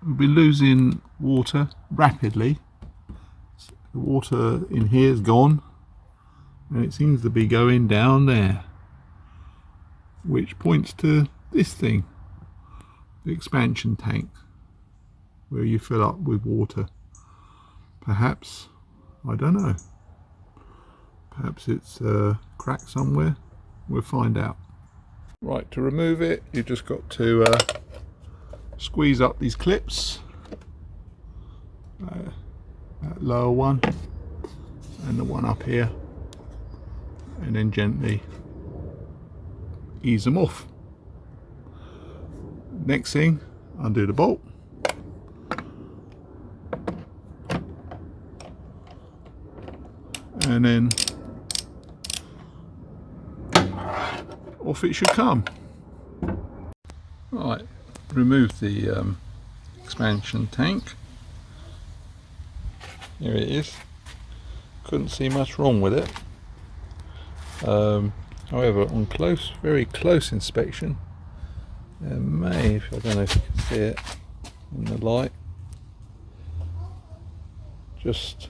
we'll be losing water rapidly. The water in here is gone and it seems to be going down there, which points to this thing, the expansion tank, where you fill up with water. Perhaps, I don't know, perhaps it's cracked somewhere. We'll find out. Right, to remove it, you've just got to squeeze up these clips, that lower one and the one up here, and then gently ease them off. Next thing, undo the bolt, and then off it should come. Right, remove the expansion tank. Here it is. Couldn't see much wrong with it. However, on very close inspection, there may, I don't know if you can see it in the light, just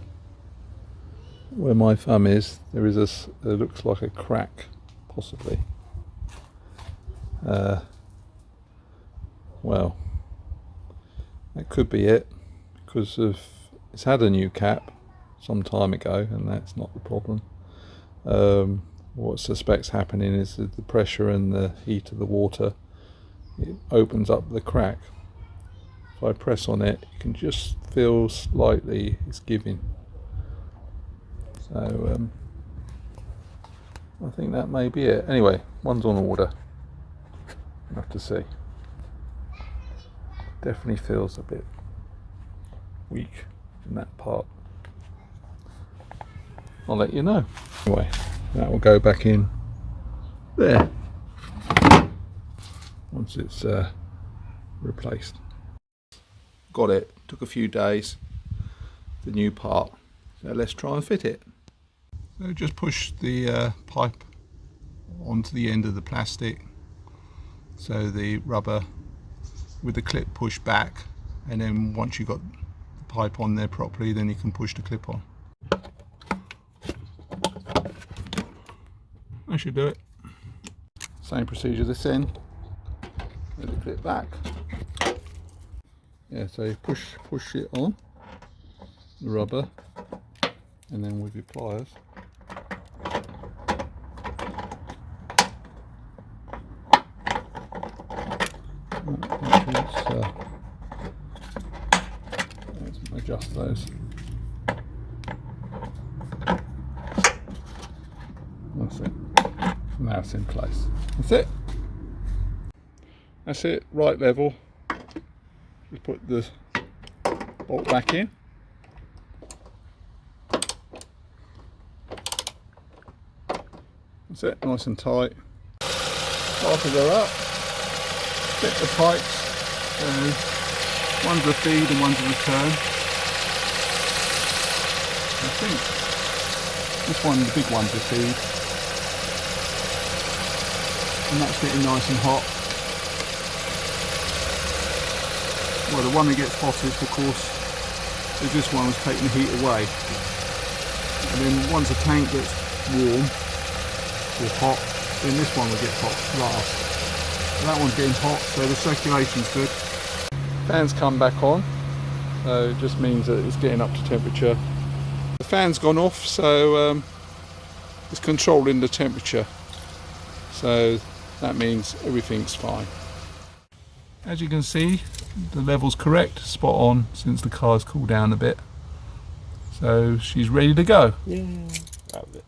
where my thumb is, there is it looks like a crack, possibly. Well, that could be it, because it's had a new cap some time ago, and that's not the problem. What I suspect's happening is that the pressure and the heat of the water, it opens up the crack. If I press on it, you can just feel slightly it's giving. So I think that may be it. Anyway, one's on order. We'll have to see. Definitely feels a bit weak in that part. I'll let you know. Anyway, that will go back in there once it's replaced. Got it. Took a few days. The new part. So let's try and fit it. So just push the pipe onto the end of the plastic, so the rubber with the clip pushed back, and then once you've got the pipe on there properly, then you can push the clip on. That should do it. Same procedure this end, with the clip back. Yeah, so you push it on the rubber, and then with your pliers let's adjust those. That's it. Now it's in place. That's it. That's it. Right level. Just put the bolt back in. That's it. Nice and tight. Start to go up. Fit the pipes. So one's a feed and one's a return. I think this one, the big one's a feed, and that's getting nice and hot. Well, the one that gets hottest, of course, is this one, was taking the heat away. And then once the tank gets warm or hot, then this one will get hot last. So that one's getting hot, so the circulation's good. Fan's come back on, so it just means that it's getting up to temperature. The fan's gone off, so it's controlling the temperature, so that means everything's fine. As you can see, the level's correct, spot on, since the car's cooled down a bit. So she's ready to go. Yeah, love it.